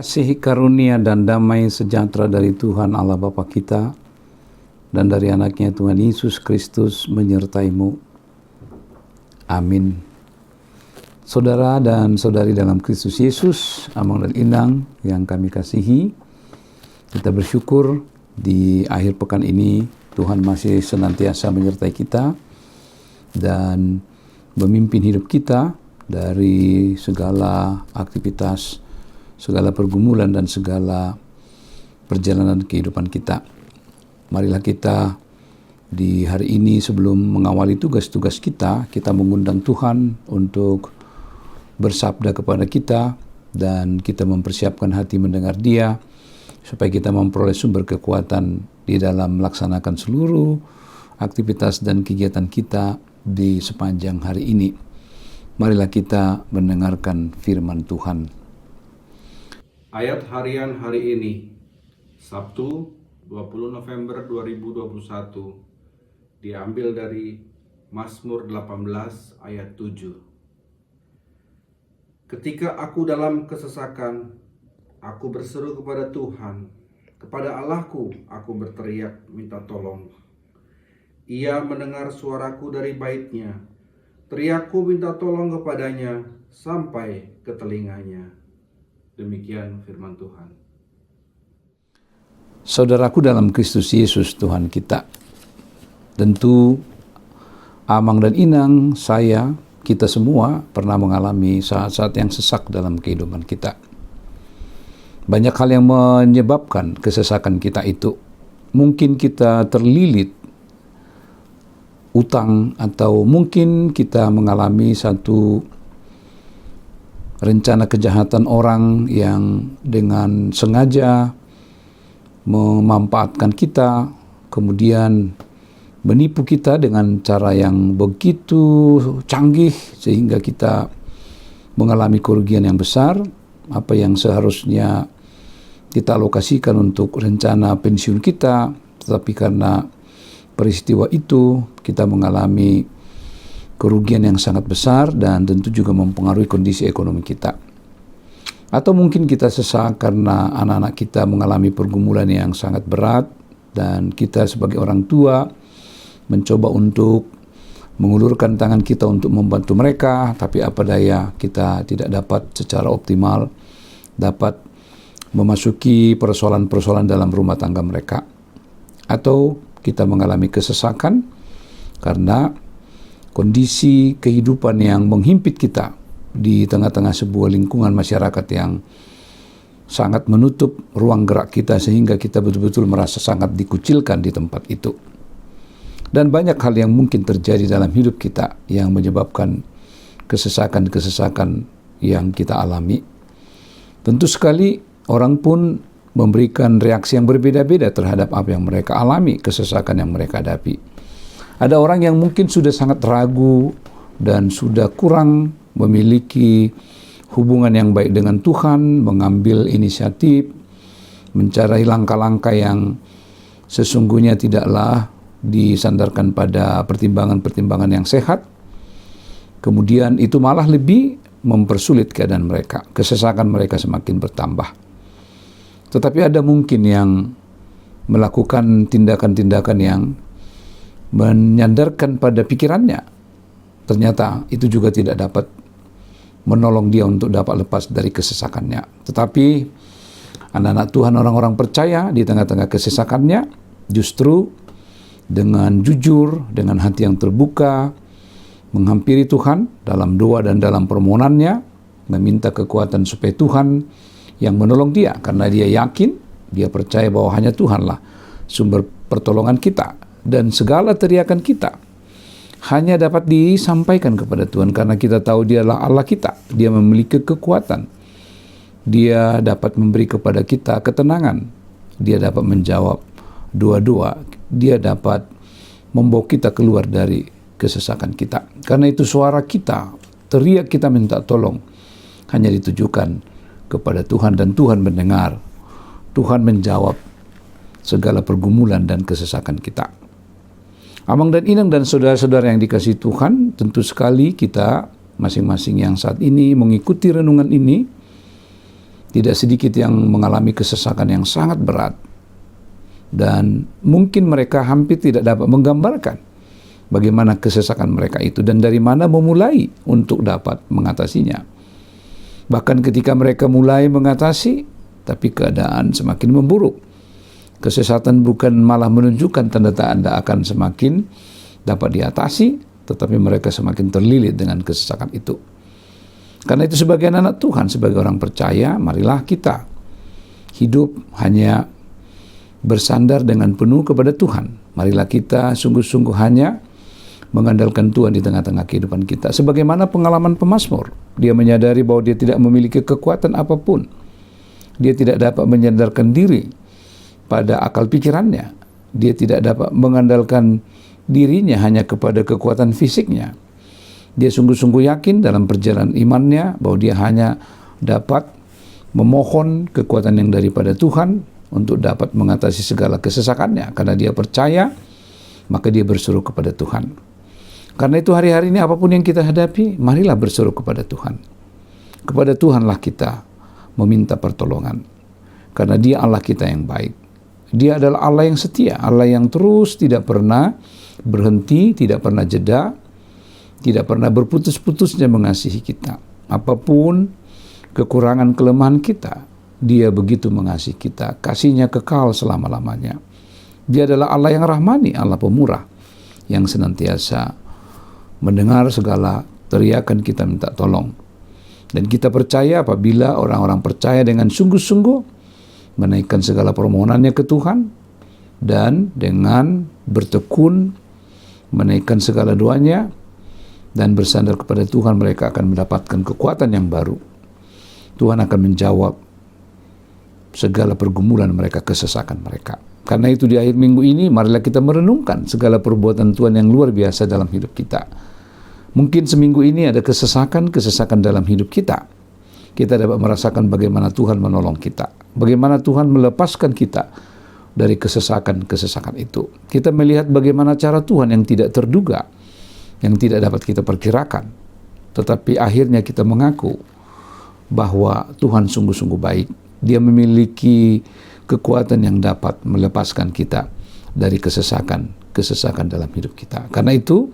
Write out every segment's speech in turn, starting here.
Kasih karunia dan damai sejahtera dari Tuhan Allah Bapa kita dan dari anaknya Tuhan Yesus Kristus menyertaimu. Amin. Saudara dan saudari dalam Kristus Yesus, Amang dan Inang yang kami kasihi, kita bersyukur di akhir pekan ini Tuhan masih senantiasa menyertai kita dan memimpin hidup kita dari segala aktivitas, segala pergumulan dan segala perjalanan kehidupan kita. Marilah kita di hari ini sebelum mengawali tugas-tugas kita mengundang Tuhan untuk bersabda kepada kita dan kita mempersiapkan hati mendengar Dia supaya kita memperoleh sumber kekuatan di dalam melaksanakan seluruh aktivitas dan kegiatan kita di sepanjang hari ini. Marilah kita mendengarkan firman Tuhan. Ayat harian hari ini, Sabtu 20 November 2021, diambil dari Mazmur 18 ayat 7. Ketika aku dalam kesesakan, aku berseru kepada Tuhan, kepada Allahku aku berteriak minta tolong. Ia mendengar suaraku dari baitnya, teriakku minta tolong kepadanya sampai ke telinganya. Demikian firman Tuhan. Saudaraku dalam Kristus Yesus Tuhan kita, tentu Amang dan Inang, saya, kita semua pernah mengalami saat-saat yang sesak dalam kehidupan kita. Banyak hal yang menyebabkan kesesakan kita itu. Mungkin kita terlilit utang atau mungkin kita mengalami satu rencana kejahatan orang yang dengan sengaja memanfaatkan kita, kemudian menipu kita dengan cara yang begitu canggih sehingga kita mengalami kerugian yang besar. Apa yang seharusnya kita alokasikan untuk rencana pensiun kita, tetapi karena peristiwa itu kita mengalami kerugian yang sangat besar dan tentu juga mempengaruhi kondisi ekonomi kita. Atau mungkin kita sesak karena anak-anak kita mengalami pergumulan yang sangat berat dan kita sebagai orang tua mencoba untuk mengulurkan tangan kita untuk membantu mereka, tapi apa daya kita tidak dapat secara optimal dapat memasuki persoalan-persoalan dalam rumah tangga mereka. Atau kita mengalami kesesakan karena kondisi kehidupan yang menghimpit kita di tengah-tengah sebuah lingkungan masyarakat yang sangat menutup ruang gerak kita sehingga kita betul-betul merasa sangat dikucilkan di tempat itu. Dan banyak hal yang mungkin terjadi dalam hidup kita yang menyebabkan kesesakan-kesesakan yang kita alami. Tentu sekali orang pun memberikan reaksi yang berbeda-beda terhadap apa yang mereka alami, kesesakan yang mereka hadapi. Ada orang yang mungkin sudah sangat ragu dan sudah kurang memiliki hubungan yang baik dengan Tuhan, mengambil inisiatif, mencari langkah-langkah yang sesungguhnya tidaklah disandarkan pada pertimbangan-pertimbangan yang sehat. Kemudian itu malah lebih mempersulit keadaan mereka, kesesakan mereka semakin bertambah. Tetapi ada mungkin yang melakukan tindakan-tindakan yang menyandarkan pada pikirannya, ternyata itu juga tidak dapat menolong dia untuk dapat lepas dari kesesakannya. Tetapi anak-anak Tuhan, orang-orang percaya di tengah-tengah kesesakannya, justru dengan jujur, dengan hati yang terbuka, menghampiri Tuhan dalam doa dan dalam permohonannya, meminta kekuatan supaya Tuhan yang menolong dia, karena dia yakin, dia percaya bahwa hanya Tuhanlah sumber pertolongan kita. Dan segala teriakan kita hanya dapat disampaikan kepada Tuhan karena kita tahu Dialah Allah kita. Dia memiliki kekuatan. Dia dapat memberi kepada kita ketenangan. Dia dapat menjawab doa-doa. Dia dapat membawa kita keluar dari kesesakan kita. Karena itu suara kita, teriak kita minta tolong, hanya ditujukan kepada Tuhan dan Tuhan mendengar. Tuhan menjawab segala pergumulan dan kesesakan kita. Amang dan Inang dan saudara-saudara yang dikasihi Tuhan, tentu sekali kita masing-masing yang saat ini mengikuti renungan ini Tidak sedikit yang mengalami kesesakan yang sangat berat. Dan mungkin mereka hampir tidak dapat menggambarkan bagaimana kesesakan mereka itu dan dari mana memulai untuk dapat mengatasinya. Bahkan ketika mereka mulai mengatasi, tapi keadaan semakin memburuk. Kesesatan bukan malah menunjukkan tanda-tanda akan semakin dapat diatasi, tetapi mereka semakin terlilit dengan kesesakan itu. Karena itu sebagai anak Tuhan, sebagai orang percaya, marilah kita hidup hanya bersandar dengan penuh kepada Tuhan. Marilah kita sungguh-sungguh hanya mengandalkan Tuhan di tengah-tengah kehidupan kita. Sebagaimana pengalaman pemazmur, dia menyadari bahwa dia tidak memiliki kekuatan apapun. Dia tidak dapat menyandarkan diri pada akal pikirannya. Dia tidak dapat mengandalkan dirinya hanya kepada kekuatan fisiknya. Dia sungguh-sungguh yakin dalam perjalanan imannya bahwa dia hanya dapat memohon kekuatan yang daripada Tuhan untuk dapat mengatasi segala kesesakannya. Karena dia percaya, maka dia berseru kepada Tuhan. Karena itu hari-hari ini apapun yang kita hadapi, marilah berseru kepada Tuhan. Kepada Tuhanlah kita meminta pertolongan. Karena dia Allah kita yang baik. Dia adalah Allah yang setia, Allah yang terus tidak pernah berhenti, tidak pernah jeda, tidak pernah berputus-putusnya mengasihi kita. Apapun kekurangan kelemahan kita, dia begitu mengasihi kita. Kasihnya kekal selama-lamanya. Dia adalah Allah yang rahmani, Allah pemurah, yang senantiasa mendengar segala teriakan kita minta tolong. Dan kita percaya apabila orang-orang percaya dengan sungguh-sungguh menaikkan segala permohonannya ke Tuhan, dan dengan bertekun menaikkan segala doanya dan bersandar kepada Tuhan, mereka akan mendapatkan kekuatan yang baru. Tuhan akan menjawab segala pergumulan mereka, kesesakan mereka. Karena itu di akhir minggu ini, marilah kita merenungkan segala perbuatan Tuhan yang luar biasa dalam hidup kita. Mungkin seminggu ini ada kesesakan dalam hidup kita. Kita dapat merasakan bagaimana Tuhan menolong kita. Bagaimana Tuhan melepaskan kita dari kesesakan itu. Kita melihat bagaimana cara Tuhan yang tidak terduga, yang tidak dapat kita perkirakan. Tetapi akhirnya kita mengaku bahwa Tuhan sungguh-sungguh baik. Dia memiliki kekuatan yang dapat melepaskan kita dari kesesakan dalam hidup kita. Karena itu,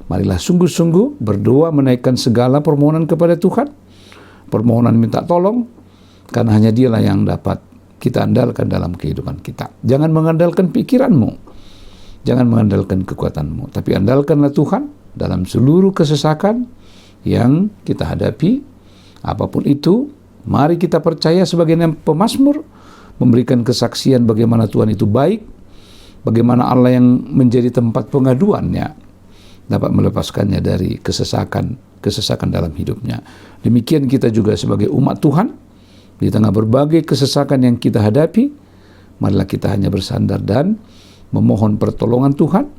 marilah sungguh-sungguh berdoa menaikkan segala permohonan kepada Tuhan. Permohonan minta tolong, karena hanya dialah yang dapat kita andalkan dalam kehidupan kita. Jangan mengandalkan pikiranmu, jangan mengandalkan kekuatanmu, tapi andalkanlah Tuhan dalam seluruh kesesakan yang kita hadapi. Apapun itu, mari kita percaya sebagai pemazmur, memberikan kesaksian bagaimana Tuhan itu baik, bagaimana Allah yang menjadi tempat pengaduannya dapat melepaskannya dari kesesakan dalam hidupnya. Demikian kita juga sebagai umat Tuhan, di tengah berbagai kesesakan yang kita hadapi, marilah kita hanya bersandar dan memohon pertolongan Tuhan,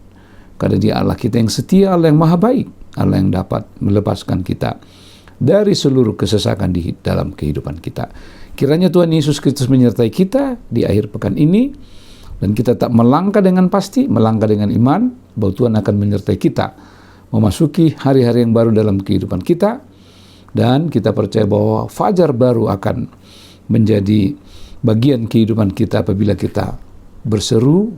karena Dia Allah kita yang setia, Allah yang maha baik, Allah yang dapat melepaskan kita dari seluruh kesesakan di dalam kehidupan kita. Kiranya Tuhan Yesus Kristus menyertai kita di akhir pekan ini, dan kita tak melangkah dengan pasti, melangkah dengan iman, bahwa Tuhan akan menyertai kita memasuki hari-hari yang baru dalam kehidupan kita, dan kita percaya bahwa fajar baru akan menjadi bagian kehidupan kita apabila kita berseru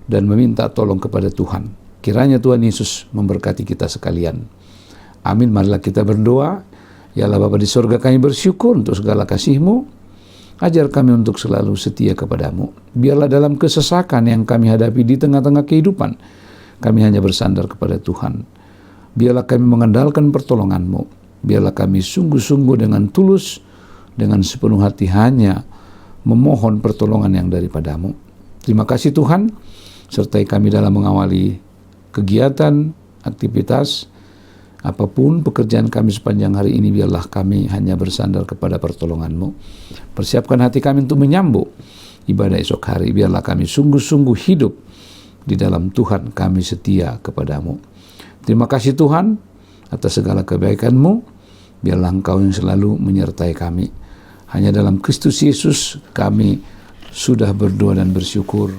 dan meminta tolong kepada Tuhan. Kiranya Tuhan Yesus memberkati kita sekalian. Amin. Marilah kita berdoa. Ya Allah Bapa di sorga, kami bersyukur untuk segala kasih-Mu. Ajar kami untuk selalu setia kepadamu. Biarlah dalam kesesakan yang kami hadapi di tengah-tengah kehidupan, kami hanya bersandar kepada Tuhan. Biarlah kami mengandalkan pertolongan-Mu. Biarlah kami sungguh-sungguh dengan tulus, dengan sepenuh hati hanya memohon pertolongan yang daripada-Mu. Terima kasih Tuhan, sertai kami dalam mengawali kegiatan, aktivitas, apapun pekerjaan kami sepanjang hari ini. Biarlah kami hanya bersandar kepada pertolongan-Mu. Persiapkan hati kami untuk menyambut ibadah esok hari. Biarlah kami sungguh-sungguh hidup di dalam Tuhan, kami setia kepadamu. Terima kasih Tuhan atas segala kebaikan-Mu. Biarlah Engkau yang selalu menyertai kami. Hanya dalam Kristus Yesus kami sudah berdoa dan bersyukur.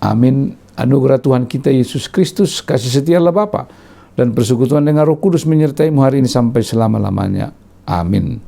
Amin. Anugerah Tuhan kita Yesus Kristus, kasih setia Allah Bapa, dan persekutuan dengan Roh Kudus menyertai-Mu hari ini sampai selama-lamanya. Amin.